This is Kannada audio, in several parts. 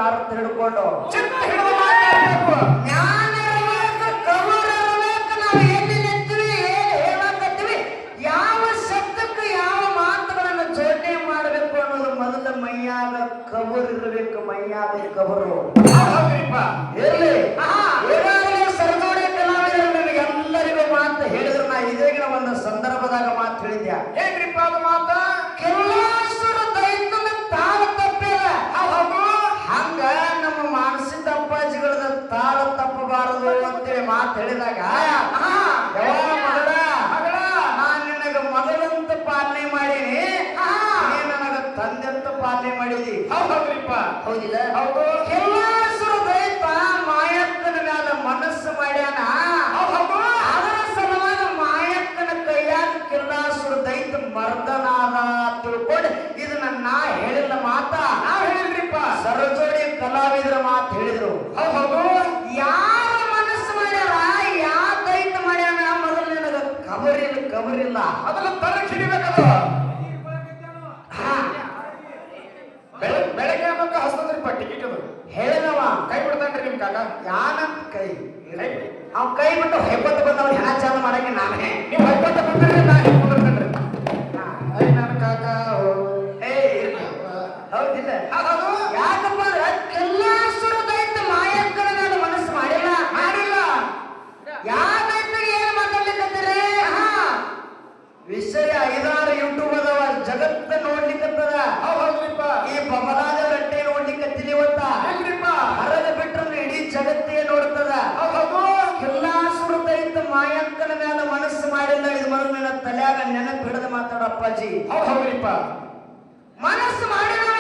ಮಾರುತ್ತ ಹಿಡ್ಕೊಂಡು ಚಿತ್ತ ಹಿಡಿದು ಮಾತಾಡಬೇಕು. ಜ್ಞಾನ ಇರಬೇಕು, ಕವರ್ ಇರಬೇಕು. ನಾವು ಎಲ್ಲಿ ನಿಂತೀವಿ, ಏನು ಹೇಳಕತ್ತೀವಿ, ಯಾವ ಶಬ್ದಕ್ಕೆ ಯಾವ ಮಾತುಗಳನ್ನು ಜೋಡಣೆ ಮಾಡಬೇಕು ಅನ್ನೋದು ಮೊದಲ ಮೈಯಾಗ ಕವರ್ ಇರಬೇಕು. ಮೈಯಾಗ ಕವರು ಇರ್ಲಿ. ಈಗಾಗಲೇ ಸರಜೋಡಿ ಕಲಾವಿದರು ನಿಮಗೆಲ್ಲರಿಗೂ ಮಾತು ಹೇಳಿದ್ರು. ನಾ ಇದೇಗಿನ ಒಂದು ಸಂದರ್ಭದಾಗ ಮಾತು ಹೇಳಿದ್ಯಾ. ಏನ್ರಿಪ್ಪ ಅದು ಮಾತ? ಕೆಲಸರ ದೈತನ ತಾಳ ತಪ್ಪಿಲ್ಲ. ಹಂಗ ನಮ್ಮ ಮಾನಸಿಕ ಅಪ್ಪಾಜಿಗಳದ ತಾಳ ತಪ್ಪಬಾರದು ಅಂತೇಳಿ ಮಾತು ಹೇಳಿದಾಗ ಮಗಳ ನಾನ್ ನಿನಗ ಮೊದಲಂತ ಪಾಲನೆ ಮಾಡೀನಿ, ನೀ ನನಗ ತಂದೆಂತ ಪಾಲನೆ ಮಾಡಿದಿ. ಹೌದ್ರಿಪ್ಪ. ಹೌದಿಲ್ಲ? ಹೌದು. ಕೆಲಸರ ದೈತ ಮಾಯಕ್ಕನ ಮ್ಯಾಲ ಮನಸ್ಸು ಮಾಡ್ಯಾನ. ಅದರ ಸಲುವಾಗಿ ಮಾಯಕ್ಕನ ಕೈಯಾಗ ಕಿಲ್ಲಾಸುರ ದೈತ ಮರ್ದನಾದ ತಿಳ್ಕೊಂಡು ಇದನ್ನ ನಾ ಹೇಳಿಲ್ಲ ಮಾತ. ನಾವ್ ಹೇಳಿಲ್ರಿಪ್ಪ, ಸರಜೋಡಿ ಕಲಾವಿದರ ಮಾತು ಹೇಳಿದ್ರು. ಹೌದು. ಯಾರ ಮನಸ್ಸು ಮಾಡ್ಯಾರ, ಯಾವ ದೈತ ಮಾಡ್ಯಾನ ಮೊದಲು ನಿನಗ ಕಬರಿಲ್ಲ. ಅದನ್ನ ತರಕ್ ಹಿಡಿಬೇಕದು. ಬೆಳಗ್ಗೆ ಅನ್ನೋಕ ಹಸ್ತದ್ರಿಪ್ಪ ಟಿಕೆಟ್ ಅದು ಹೇಳಿದವ. ಕೈ ಬಿಡ್ತಾನ್ರಿ ನಿಮ್ ಕಾಕ. ಯಾನಂತ ಕೈ ಅವ್ ಕೈ ಬಿಟ್ಟು ಹೆಬ್ಬತ್ತು ಬಂದವ್ ಹೆಣ ಚಾಲ ಮಾಡಕ್ಕೆ ನಾನೇ. ನೀವು ಹೈಪತ್ತ ಬಂದ್ರಿ, ನಾ ಹಿಂಗ್ ಕುಂದಿರ್ತೇನ್ರಿ. ಐ ನನ್ನ ಕಾಕ. ಹೌದಿಲ್ಲ? ಹೌದು. ಯಾಕಪ್ಪ ಅಂದ್ರ ಕೆಲ್ಲಾಸುರ ದೈತ ಮಾಯಕ್ಕನ ಮೇಲೆ ಮನಸ್ಸು ಮಾಡಿಲ್ಲ. ಯಾವ ದೈತ್ಯಗೆ ಏನ್ ಮಾತಾಡ್ಲಿಕ್ಕತ್ತೀರಿ? ವಿಷಯ 5-6 ಯೂಟ್ಯೂಬ್ ಅದಾವ, ಜಗತ್ತ ನೋಡ್ಲಿಕ್ಕತ್ತದ. ಹೌದ್ರಿಪ್ಪ. ಈ ಬಬಲಾದ ರಟ್ಟೆ ನೋಡ್ಲಿಕ್ಕತ್ತಿಲಿವತ್ತ. ಹೊರಗ ಬಿಟ್ರೆ ಇಡೀ ಜಗತ್ತೇ ನೋಡ್ತದ. ಕೆಲ್ಲಾಸುರ ದೈತ ಮಾಯಕ್ಕನ ಮೇಲೆ ಮನಸ್ಸು ಮಾಡಿಲ್ಲ. ಇದು ಮೊದಲು ನಿನ್ನ ತಲೆಯಾಗ ನೆನಪು ಹಿಡಿದು ಮಾತಾಡ ಅಪ್ಪಾಜಿ. ಹೌದ್ರಿಪ್ಪ. ಮನಸ್ಸು ಮಾಡಿದವ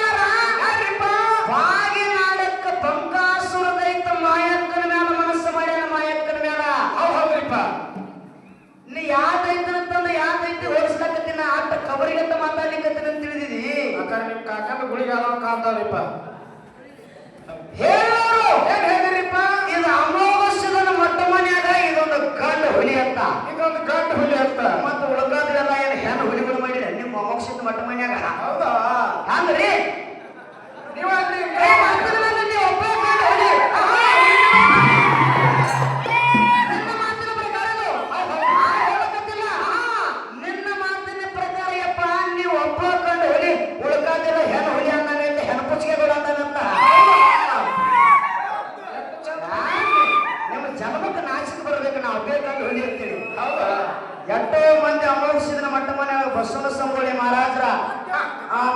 ಯಾರಿಪ್ಪ? ಬಾಗಿನಾಡಕ್ಕ ಬಂಕಾಸುರ ದೈತ ಮಾಯಕ್ಕನ ಮೇಲೆ ಮನಸ್ಸು ಮಾಡ್ಯಾನ. ಮಾಯಕ್ಕನ ಮೇಲ. ಹೌದ್ರಿಪ್ಪ. ನೀ ಯಾವ ದೈತನ ತಂದು ಯಾವ ದೈತಿ ಹೋಲಿಸ್ಲಕತ್ತಿನ ಆಟ ಕಬರಿಗಂತ ಮಾತಾಡ್ಲಿಕ್ಕತ್ತಿನ ಅಂತ ತಿಳಿದಿದಿ. ಅಕ್ಕಾರ ನಿಮ್ ಕಾಕನ ಗುಳಿಗಾಲ ಕಾಂತಾವ್ರಿಪ್ಪ. ಹೇಳೋರು ಏನ್ ಹೇಳಿರಿಪ್ಪ? ಇದು ಅಮೋಘನ ಮೊಟ್ಟ ಮನ್ಯಾಗ ಇದೊಂದು ಗಂಡ ಹುಲಿ ಅಂತ. ಇದೊಂದು ಗಂಡು ಹುಲಿ ಅಂತ. ಮತ್ತೆ ಉಳ್ಕಾದ್ರೆಲ್ಲ ಏನು ಹೆಣ್ಣು ಹುಲಿಗಳು ಮಾಡಿದ ನಿಮ್ಮ ಅಮೋಘದ ಮೊಟ್ಟ ಮನ್ಯಾಗ. ಹೌದಾ? ಹಂಗ್ರಿ ನೀವಲ್ರಿ ಒಬ್ಬ ಗಂಡ ಹುಲಿ. ನಿನ್ನ ಮಾತಿನ ಪ್ರಕಾರ ಹೇಳಕತ್ತಿಲ್ಲ. ನಿನ್ನ ಮಾತಿನ ಪ್ರಕಾರ ಯಪ್ಪ ನೀವು ಒಬ್ಬ ಗಂಡ ಹುಲಿ, ಉಳ್ಕಾದಿಲ್ಲ ಹೆಣ್ಣು ಹುಲಿ ಅಂದಾನೆ, ಹೆಣ್ಣು ಪುಚ್ಚಿಗೆಗಳು ಅಂದಾನಂತ. ನಿಮ್ಮ ಜನ್ಮಕ್ಕೆ ನಾಚಿಕೆ ಬರ್ಬೇಕು. ನಾವು ಒಬ್ಬೇ ಗಂಡ ಹುಲಿ ಇರ್ತೀವಿ. ಹೌದಾ? ಎಷ್ಟೋ ಮಂದಿ ಅಮೋಘಿಸಿದ ಮಟ್ಟ ಮನೆಯಾಗ ಬಸವ ಸಂಗೊಳ್ಳಿ ಮಹಾರಾಜರ,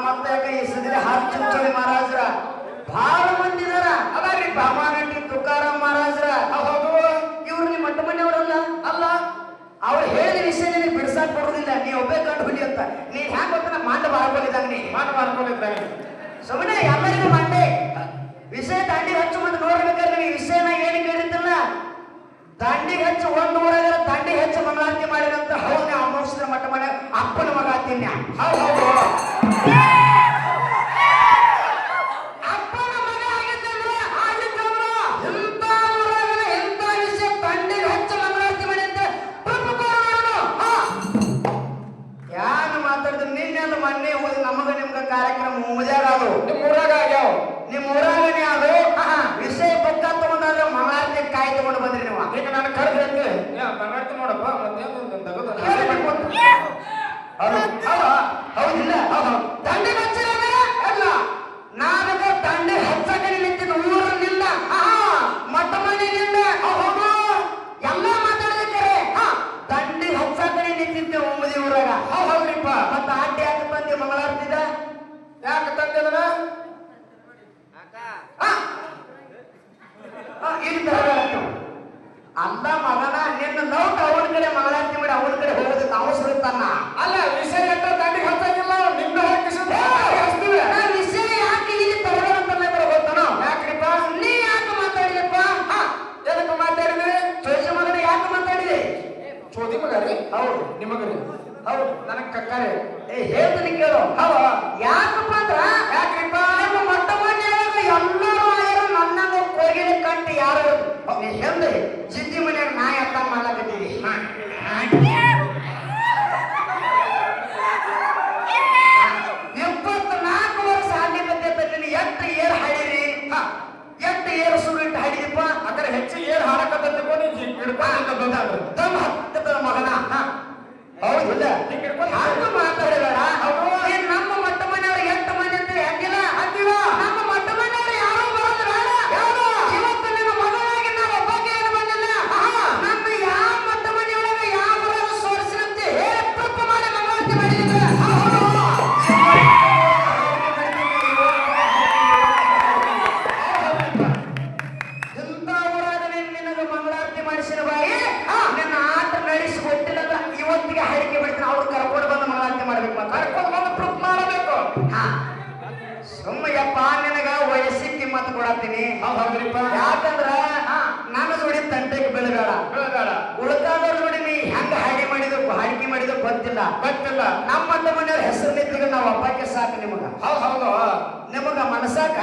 ಮತ್ತೆ ಈ ಸದಿಲೆ ಹಾರ್ಚುಂಚೋಳಿ ಮಹಾರಾಜರ ಬಹಳ ಮಂದಿ ಇದಾರ. ಅದಾರಿ ಬಾಮಾನಟ್ಟಿ ತುಕಾರಾಮ್ ಮಹಾರಾಜರ. ಇವ್ರು ನಿಮ್ಮ ಮಟ್ಟ ಮನೆಯವರಲ್ಲ ಅಲ್ಲ. ಅವ್ರು ಹೇಳಿದ ವಿಷಯ ನಿನಗೆ ಬಿಡಿಸಾಕ್ ಬರೋದಿಲ್ಲ. ನೀ ಒಬ್ಬೇ ಗಂಡು ಹುಲಿ ಅಂತ. ನೀನ್ ಹ್ಯಾಂಗ ಗೊತ್ತ ಮಂಡ ಬಾರ್ಕೊಂಡಿದ್ದಾಗ ನೀ ಸುಮ್ಮನೆ ಎಲ್ಲರಿಗೂ ಮಂಡೆ ವಿಷಯ ದಾಂಡಿಗೆ ಹಚ್ಚು ಮಂದಿ ನೋಡ್ಬೇಕಾದ್ರೆ ಈ ವಿಷಯನ ಏನು ಕೇಳಿದ್ದಿಲ್ಲ. ದಾಂಡಿಗೆ ಹಚ್ಚಿ ಒಂದು ಊರಾಗ ದಾಂಡಿಗೆ ಹೆಚ್ಚು ಮಂಗಳಾರತಿ ಮಾಡಿದಂತ. ಹೌದು, ನೀವು ಅಮೋಘಿಸಿದ ಮಟ್ಟ ಮನೆ ಅಪ್ಪನ ಮಗ ತಿನ್ಯ. ಹೌದು, ಅಪ್ಪನ ಮಗ ಆಗಿದ್ದವ್ರು ಇಂಥ ಊರಾಗ ಇಂಥ ವಿಷಯ ದಾಂಡಿಗೆ ಹಚ್ಚಿ ಮಂಗಳಾರತಿ ಮಾಡಿದ್ದ ಯಾರು ಮಾತಾಡಿದ್ರು. ನಿನ್ನೆಲ್ಲ ಮೊನ್ನೆ ಹೋಗಿ ನಮಗ ನಿಮ್ಗ ಕಾರ್ಯಕ್ರಮ ಮುದ್ಯಾಗ ಅದು ನಿಮ್ ಊರಾಗ ಆಗ್ಯಾವ. ನಿಮ್ ಊರಾಗನೇ ಅದು ವಿಷಯ ಪಕ್ಕ ತಗೊಂಡಾದ್ರೆ ಮಂಗಳಾರತಿ ಕಾಯಿ ತಗೊಂಡು ಬಂದ್ರಿ ನೀವು. ಈಗ ನಾನು ಕರೆದ್ರಿ ಬಂಗಾಡ್ತಿ ನೋಡಪ್ಪ. ಹೌದಿಲ್ಲ? ದಂಡೆ ಹಚ್ಚಿಲ್ಲ ನಾನಗ ದಂಡೆ ಹಚ್ಚಕ ನಿಂತಿದ್ದು ಊರಲ್ಲಿಲ್ಲ, ಮಟ್ಟ ಮನೆಯಲ್ಲಿಲ್ಲ. ಎಲ್ಲ ಮಾತಾಡಿದ್ದಾರೆ. ದಂಡೆ ಹಚ್ಚಕ ನಿಂತಿದ್ದೆ ಒಂಬದಿ ಊರಾಗ. ಹೌದ್ರಿಪ್ಪ. ಮತ್ತ ಆಟ ಯಾಕೆ ತಂದೆ ಮಂಗಳಾರತಿದ? ಯಾಕೆ ತಂದೆದನ? ಇಲ್ಲಿ ಅಲ್ಲ ಮಗನ, ನಿನ್ನ ನೋಟ್ ಅವನ ಕಡೆ ಮಂಗಳಾರತಿ ಮಾಡಿ ಅವನ ಕಡೆ ಹೋಗೋದಕ್ಕೆ ಅವಸರ ಇರ್ತಾನ. ಅಲ್ಲ, ವಿಷಯ ಎಂತ ದಂಡಿಗೆ ಹಚ್ಚಾಗಿಲ್ಲ. ನಿಮ್ದು ಹಚ್ತೀವಿ. ವಿಷಯ ಯಾಕೆ ಇಲ್ಲಿ ತರೋದಂತಲ್ಲ ಗೊತ್ತಾನೋ? ಯಾಕ್ರಿಪ್ಪ? ನೀ ಯಾಕೆ ಮಾತಾಡಿದಪ್ಪ? ಎದಕ್ಕೆ ಮಾತಾಡಿದ್ರಿ? ಚೋಚ ಮಗನ ಯಾಕೆ ಮಾತಾಡಿದೆ? ಚೋದಿ ಮಗರಿ? ಹೌದು. ನಿಮಗರಿ? ಹೌದು. ನನಗೆ ಕಕ್ಕಾರೆ. ಹೇಳ್ತೀನಿ ಕೇಳು. ಯಾಕಪ್ಪ ಅಂದ್ರ ಯಾಕ್ರಿಪ್ಪ ನಿಮ್ಮ ಮೊಟ್ಟ ಮನೆಯೊಳಗ ಎಲ್ಲರೂ ಆಯರು ನನ್ನನ್ನು ಕೋಗಿಲೆ ಕಂಡು ಯಾರು ಹೆಂದ ಜಿದ್ದಿ ಮನ್ಯಾಗ ನಾಯಿ ಅತ್ತ ಮಾಡ್ಲಾಕತ್ತೀವಿ. 24 ವರ್ಷ ಆಗ್ಲಿಕತ್ತೈತ. ನೀನು ಎಷ್ಟು ಏರ್ ಹಾಡಿರಿ. ಕೊಡತ್ತೀನಿ. ಹೌದ್ರಿಪ್ಪ. ಯಾಕಂದ್ರ ನನ್ನ ಜೋಡಿ ತಂಟೆಗೆ ಬೆಳಬೇಡ, ಉಳ್ಕಾದವ್ರ ಜೋಡಿ ನೀ ಹೆಂಗ ಹಾಡಿಕೆ ಮಾಡಿದ ಗೊತ್ತಿಲ್ಲ. ನಮ್ಮ ಮಟ್ಟ ಮನೆಯವ್ರ ಹೆಸರು ನಿಂತಿಗೆ ನಾವು ಹಬ್ಬಕ್ಕೆ ಸಾಕು ನಿಮಗ. ಹೌದು ನಿಮಗ ಮನಸಾಕ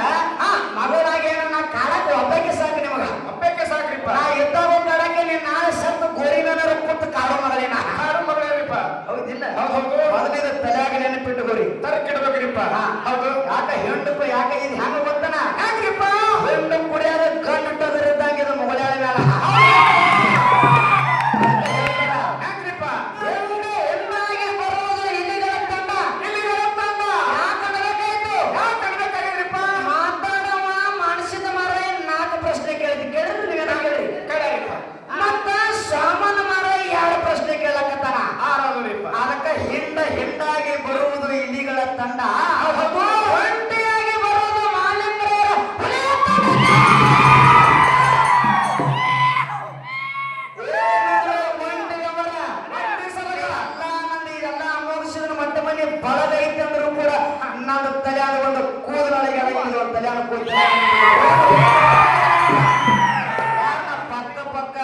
ಮಗಳಾಗಿ ನಾ ಕಾಡಕ ಹಬ್ಬಕ್ಕೆ ಸಾಕು ನಿಮಗ. ಹಬ್ಬಕ್ಕೆ ಸಾಕ್ರಿಪ್ಪ. ನಾ ಇದ್ದಾಗ ಕಾಡಕ್ಕೆ ನೀನ್ ನಾಳೆ ಸತ್ತು ಗೋರಿಗನರ ಕೂತು ಕಾಡು ಮಗಳೇನ. ಕಾಡು ಮಗಳೇರಿಪ್ಪ. ಹೌದಿಲ್ಲ? ಹೌದು. ಮೊದಲಿದ ತಲೆಯಾಗ ನೆನಪಿಟ್ಟು ಗೋರಿ ತರಕಿಡ್ಬೇಕ್ರಿಪ್ಪ. ಹೌದು. ಹೆಂಡಪ್ಪ ಯಾಕೆ ಇದು ಹೆಂಗ ಗೊತ್ತನ? ಹೆಂಗ್ರಿಪ್ಪ? ಹೆಂಡು ಕುಡಿಯಾರ ಗಂಟದರಿದ್ದಂಗ ಇದು ಮುಗಳಾಳ ಮೇಳ. ಹೆಂಗ್ರಿಪ್ಪ? ಹೆಣ್ಣಾಗಿ ಬರುವುದು ಇಲಿಗಳ ತಂಡ. ಯಾಕಂದ್ರಿಪ್ಪ? ಮಾತಾಡವ ಮಾಡಿಸಿದ ಮಾರ 4 ಪ್ರಶ್ನೆ ಕೇಳಿದ್ರು ನೀವೇನ ಕೇಳಿ ಮತ್ತ ಸಾಮಾನ ಮಾರ 2 ಪ್ರಶ್ನೆ ಕೇಳಕತ್ತಾನ. ಅದಕ್ಕ ಹಿಂಡಾಗಿ ಬರುವುದು ಇಲಿಗಳ ತಂಡ, ಒಂಟಿಯಾಗಿ ಬರುವುದು ಮಾಲಿಂಗರ ಇದೆಲ್ಲ ಅಮೋಘಿಸಿದ ಮಟ್ಟ ಮನೆ ಬಳಗೈತೆ ಅಂದ್ರೂ ಕೂಡ ನಾನು ತಲೆಯಾದ ಒಂದು ಕೂದಲೊಳಗೆ ತಲೆಯಾದ ಕೂದಲ ಪಕ್ಕ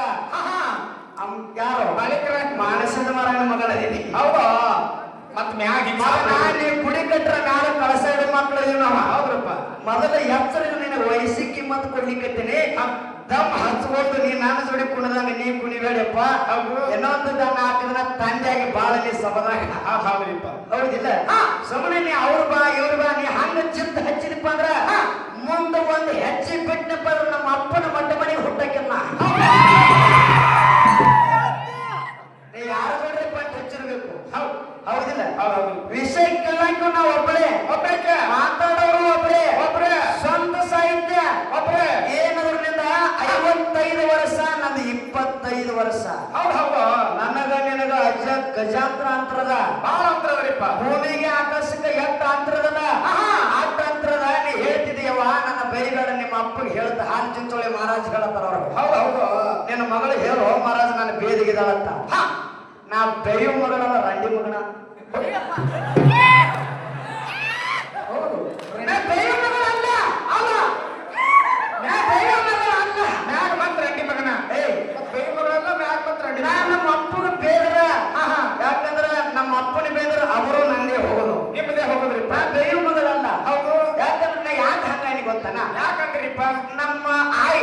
ಯಾರು ಮಾಲೀಕರ ಮಾನಸದ ಮರಣ ಮಗಳದೀನಿ. ಹೌದಾ? ಮತ್ ಮ್ಯಾಗ ನೀ ಗುಡಿ ಕಟ್ರ ಮ್ಯಾಲ ಕಳಸ ಇಡೋ ಮಕ್ಕಳು ಇದೀವಿ ನಾವು. ಹೌದ್ರಪ್ಪ. ಮೊದಲ ಎಚ್ಚರ ನಿನ್ನ ವಯಸ್ಸಿ ಕಿಮ್ಮತ್ ಕೊಡ್ಲಿಕ್ಕತ್ತೀನಿ. ದಮ್ ಹಚ್ಕೊಂಡು ನೀ ನಾನು ಜೋಡಿ ಕುಣದಂಗ ನೀ ಕುಣಿಬೇಡಪ್ಪ. ಇನ್ನೊಂದು ದಮ್ಮ ಹಾಕಿದ್ರ ತಂದೆಯಾಗಿ ಬಾಳ ನೀ ಸಬದಾಗ. ಹೌದಿಲ್ಲ? ಸುಮ್ಮನೆ ನೀ ಅವ್ರು ಬಾ ಇವ್ರು ಬಾ ನೀ ಹಂಗ ಚಿತ್ತ ಹಚ್ಚಿದಪ್ಪ ಅಂದ್ರ ಮುಂದೆ ಒಂದು ಹೆಚ್ಚಿ ಬಿಟ್ಟನಪ್ಪ ಅಂದ್ರ ನಮ್ಮ ಅಪ್ಪನ ಮಟ್ಟ ಮನೆಗೆ ಹುಟ್ಟಕ್ಕಿಲ್ಲ. ನೀ ಯಾರು ಜೋಡ್ರಿ ಪಟ್ಟು ಹಚ್ಚಿರ್ಬೇಕು. ಹೌದಿಲ್ಲ? ವಿಷಯ ಕೇಳಕ್ಕೂ ನಾವು ಒಬ್ಬರೇ ಮಾತಾಡೋರು ಒಬ್ಬರೇ ಸ್ವಂತ ಸಾಹಿತ್ಯ ಒಬ್ಬರೇ. ಏನದ್ರಿಂದ 55 ವರ್ಷ ನಂದು 25 ವರ್ಷ. ಹೌದು. ನನಗ ನಿನಗ ಗಜಾಂತರ ಅಂತರದ ಬಹಳ ಅಂತರದ್ರಿಪ್ಪ. ಭೂಮಿಗೆ ಆಕಾಶಕ್ಕೆ ಎಟ್ಟ ಅಂತರದಲ್ಲ ಅಟ್ಟ ಅಂತರದ. ನೀ ಹೇಳ್ತಿದೀಯವ ನನ್ನ ಬೈಗಾಡ ನಿಮ್ಮ ಅಪ್ಪಗೆ ಹೇಳ್ತ ಹಾಲು ಚಿಂಚೋಳಿ ಮಹಾರಾಜ್ ಹೇಳತ್ತಾರ ಅವ್ರು. ಹೌದು. ನಿನ್ನ ಮಗಳು ಹೇಳು ಮಹಾರಾಜ್ ನನ್ನ ಬೇದಿಗಿದಾಳಂತ. ನಾ ಬೆಳೆಯೋ ಮಗಳಲ್ಲ ರಂಡಿ ಮಗನ. ಹೌದು. ನಾ ಬೆಳೆಯೋ ಮಗಳಲ್ಲ. ಅಲ್ಲ ನಾ ಬೆಳೆಯೋ ಮಗಳ ಅಲ್ಲ. ಮ್ಯಾಗ ಬಂತ ರಂಡಿ ಮಗನ. ಬೇಗ ಮಗಳಲ್ಲ ಮ್ಯಾಗ ಬಂತ ರಂಡಿ. ನಾ ನಮ್ಮ ಅಪ್ಪಗ ಬೇದ್ರ. ಯಾಕಂದ್ರ ನಮ್ಮ ಅಪ್ಪನ ಬೇದ್ರ ಅವರು ನಂದೇ ಹೋಗೋದು. ನಿಮ್ಮದೇ ಹೋಗೋದ್ರಿಪ್ಪ. ನಾ ಬೆಳೆಯೋ ಮಗಳಲ್ಲ. ಹೌದು. ಯಾಕಂದ್ರೆ ನಾ ಯಾಕೆ ಹಂಗಾನಿ ಗೊತ್ತನ? ಯಾಕಂದ್ರಿಪ್ಪ? ನಮ್ಮ ಆಯಿ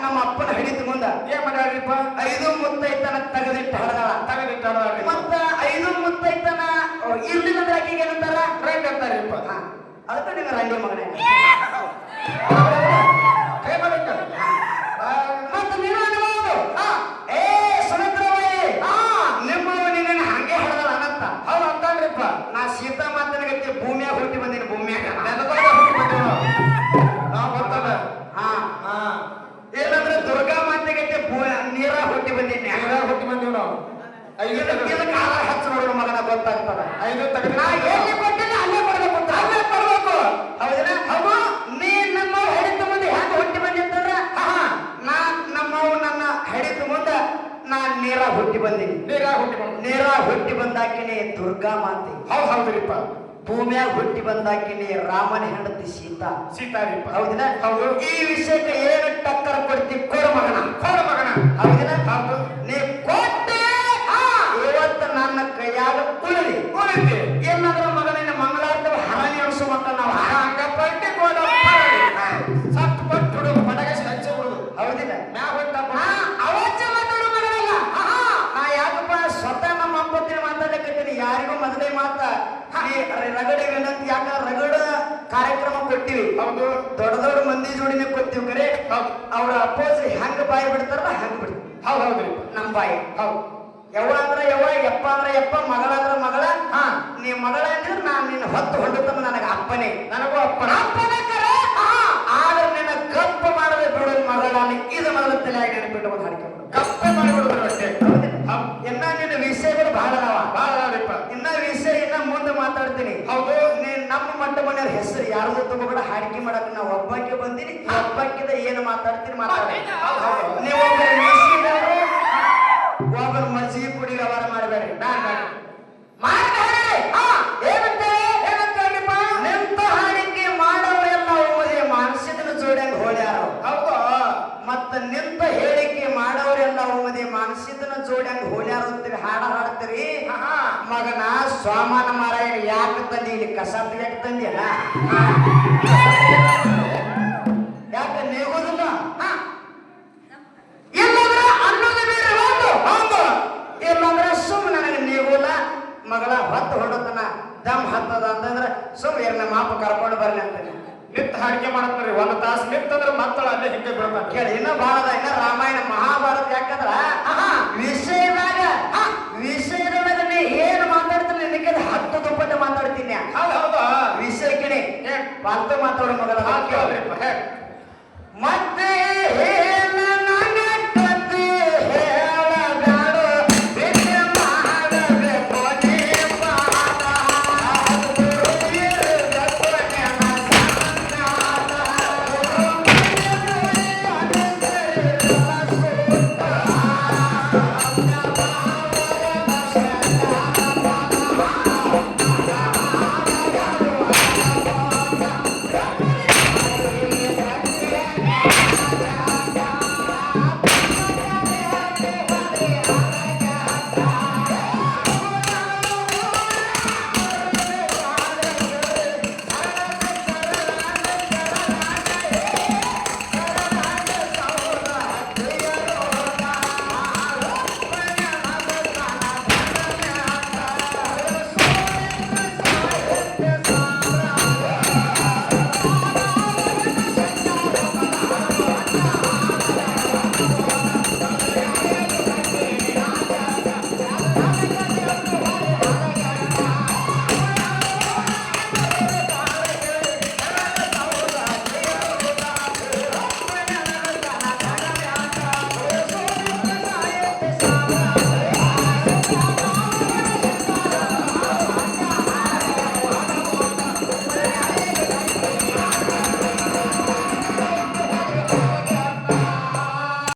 ನಮ್ಮ ಅಪ್ಪನ ಹಿಡಿದ ಮುಂದ ಏನ್ ಮಾಡ್ಯಾರಿಪ್ಪ? 5 ಮುತ್ತೈತನ ತೆಗೆದಿಟ್ಟು ಹಡದಾಳ. ಮತ್ತ 5 ಮುತ್ತೈತನ ಇರ್ಲಿಲ್ಲ ಅಂದ್ರೆ ಆಕೆಗೆ ಏನಂತಾರ? ಫ್ರೆಂಡ್ ಅಂತಾರಿಪ್ಪ. ಅದಕ್ಕೆ ನಿನ್ನ ರಂಡಿ ಮಗನೇ. ಮತ್ತೆ ನೀನು ಅನ್ಬೋದು ಸುಮಿತ್ರವೇ ನಿಮ್ಮವ ನೀನ ಹಂಗೆ ಹಡದಾಳ ಅನ್ನತ್ತ. ಹೌದು ಅಂತಾನ್ರಿಪ್ಪ. ನಾ ಸೀತಾ ಮಾತನಗತ್ತೆ ಭೂಮಿಯಾಗ ಹುಟ್ಟಿ ಬಂದೀನಿ. ಭೂಮಿಯಾಗ ಹುಟ್ಟಿ ಬಂದಿವ ನಾವು ಗೊತ್ತಲ್ಲ. ಏನಂದ್ರೆ ದುರ್ಗಾ ಮಾತೆಗತ್ತೆ ನೀರ ಹುಟ್ಟಿ ಬಂದೀನಿ. ಹುಟ್ಟಿ ಬಂದಿವ್ ನಾವು. 5 ಕಾಲ ಹಚ್ಚ ನೋಡೋ ಮಗನ ಗೊತ್ತಾಗ್ತದ. 5 ತೆಗೆದು ನಾ ಎಲ್ಲಿ ಕೊಟ್ಟಿಲ್ಲ ಅಲ್ಲೇ ಕೊಡ್ಬೇಕು. ಅಲ್ಲೇ ಕೊಡ್ಬೇಕು. ಹೌದಿನ? ಹೌದು. ನೀ ನಮ್ಮ ಹಿಡಿತ ಮುಂದೆ ಹೆಂಗ ಹುಟ್ಟಿ ಬಂದಿತ್ತಂದ್ರ ನಮ್ಮವು ನನ್ನ ಹಿಡಿತ ಮುಂದ ನಾನ್ ನೀರ ಹುಟ್ಟಿ ಬಂದೀನಿ. ನೀರ ಹುಟ್ಟಿ ಬಂದಾಕಿನಿ ದುರ್ಗಾ ಮಾತೆ. ಹೌದ್ರಿಪ್ಪ. ಭೂಮಿಯಾಗ ಹುಟ್ಟಿ ಬಂದಾಕಿನಿ ರಾಮನ ಹೆಂಡತಿ ಸೀತಾರಿಪ್ಪ. ಹೌದಿನ? ಹೌದು. ಈ ವಿಷಯಕ್ಕೆ ಏನು ಟಕ್ಕರ್ ಕೊಡ್ತಿ? ಕೊಡ ಮಗನ. ಹೌದಿನ? ಹೌದು. ನೀ ಕೊಟ್ಟೆ ಇವತ್ತು ನನ್ನ ಕೈಯಾಗ ಉಳಿದಿ. ಏನಾದ್ರೂ ಮಗನಿನ ಮಂಗಳಾರ್ಥ ಹರಣಿ ಅನಿಸೋ ಮಕ್ಕಳು ನಾವು ಹಂಗ ಪಟ್ಟಿ ಕೊಡ ಸತ್ ಪಟ್ಟು ಹುಡುಗ ಪಟಗಸಿ ಹಚ್ಚಿ ಹುಡುಗ. ಹೌದಿಲ್ಲ? ಮ್ಯಾಗ ಹೊಂಟಪ್ಪ. ಅವಚ್ಚ ಮಾತಾಡೋ ಮಗನಲ್ಲ. ನಾ ಯಾಕಪ್ಪ ಸ್ವತಃ ನಮ್ಮ ಅಪ್ಪತ್ತಿನ ಮಾತಾಡಕತ್ತೀನಿ. ಯಾರಿಗೂ ಮೊದಲೇ ಮಾತ ರಗಡೆ ವಿನಂತಿ. ಯಾಕಂದ್ರೆ ರಗಡ ಕಾರ್ಯಕ್ರಮ ಕೊಟ್ಟಿವಿ. ಹೌದು. ದೊಡ್ಡ ಮಂದಿ ಜೋಡಿನೇ ಕೊಡ್ತೀವಿ. ಕರೆ ಅವ್ರ ಅಪ್ಪೋಸ್ ಹೆಂಗ ಬಾಯಿ ಬಿಡ್ತಾರಲ್ಲ ಹಂಗ ಬಿಡ್ತೀವಿ. ಹೌದ್ರಿ ನಮ್ಮ ಬಾಯಿ. ಹೌದು. ಯವ್ವ ಅಂದ್ರ ಯವ್ವ, ಯಪ್ಪ ಅಂದ್ರ ಯಪ್ಪ, ಮಗಳಂದ್ರ ಮಗಳ. ನೀ ಮಗಳ ಅಂದ್ರೆ ನಾನ್ ನಿನ್ನ ಹೊತ್ತು ಹೊಂಡುತ್ತಮ್ಮ ನನಗ ಅಪ್ಪನೇ. ನನಗೂ ಅಪ್ಪನ. ಆದ್ರೆ ನಿನ್ನ ಗಪ್ಪ ಮಾಡದೆ ಬಿಡು ಮಗಳ. ಇದು ಮೊದಲ ತಲೆಯಾಗಿ ನೆನಪಿಟ್ಟು ಒಂದು ಹಾಡಿಕೆ ಕಪ್ಪೆ ಮಾಡಿಬಿಡುದು ಅಷ್ಟೇ. ಇನ್ನ ನಿನ್ನ ವಿಷಯಗಳು ಬಹಳ ಅದಾವಪ್ಪ. ಇನ್ನ ವಿಷಯ ಇನ್ನ ಮುಂದೆ ಮಾತಾಡ್ತೀನಿ. ಹೌದು. ನೀನ್ ನಮ್ಮ ಮಟ್ಟ ಮನೆಯವ್ರ ಹೆಸರು ಯಾರ್ದು ತಗೋಬೇಡ. ಹಾಡಿಕೆ ಮಾಡಕ್ ನಾ ಒಬ್ಬಕ್ಕೆ ಬಂದಿನಿ. ಒಬ್ಬಕ್ಕಿದ ಏನು ಮಾತಾಡ್ತೀನಿ ಮಾತಾಡಿ. ನೀವು ಒಬ್ಬರು ಮಜ್ಜಿಗೆ ಕುಡಿ ವ್ಯವಹಾರ ಮಾಡಬೇಡ್ರಿ. ಏನಂತ ನಿಂತ ಹಾಡಿಕೆ ಮಾಡೋರೆಲ್ಲ ಒಮ್ಮದೆ ಜೋಡಿ ಹಂಗ ಹೋಲ್ಯಾರ ಅಂತೀರಿ ಹಾಡ ಹಾಡ್ತೀರಿ ಆಹಾ. ಮಗನ ಸ್ವಾಮಾನ ಮಾರಾಯ ಯಾಕೆ ತಂದಿ ಇಲ್ಲಿ ಕಸ ಯಾಕೆ ತಂದಿಯಲ್ಲ ಯಾಕೆ ನೇಗೋದಿಲ್ಲ ಇಲ್ಲಂದ್ರೆ ಅನ್ನೋದು ಬೇರೆ ಹೌದು ಇಲ್ಲಂದ್ರೆ ಸುಮ್ ನನಗೆ ನೇಗೋಲ್ಲ ಮಗಳ ಹೊತ್ತು ಹೊಡತನ ದಮ್ ಹತ್ತದ ಅಂತಂದ್ರೆ ಸುಮ್ ಏರ್ನ ಮಾಪ ಕರ್ಕೊಂಡು ಬರ್ಲಿ ಅಂತಾನೆ ನಿಂತ ಹಾಡಿಕೆ ಮಾಡತ್ರಿ ಒಂದ್ ತಾಸು ನಿಂತಂದ್ರೆ ಮತ್ತಳ ಅಲ್ಲೇ ಹಿಂಗೆ ಬೀಳ್ತಾನೆ ಕೇಳಿ ಇನ್ನ ಬಾಳದ ಇನ್ನ ರಾಮಾಯಣ ಮಹಾಭಾರತ ಯಾಕಂದ್ರ ವಿಷಯದೊಳಗ ನೀ ಏನು ಮಾತಾಡ್ತೀನಿ ನಿನಗೆ 10 ದುಪ್ಪಟ್ಟು ಮಾತಾಡ್ತೀನಿ ಹೌದು ವಿಷಯ ಕೇಳಿ ಪಾಲ್ತು ಮಾತಾಡೋ ಮಗಳ ಕೇಳ್ರಿ ಮತ್ತೆ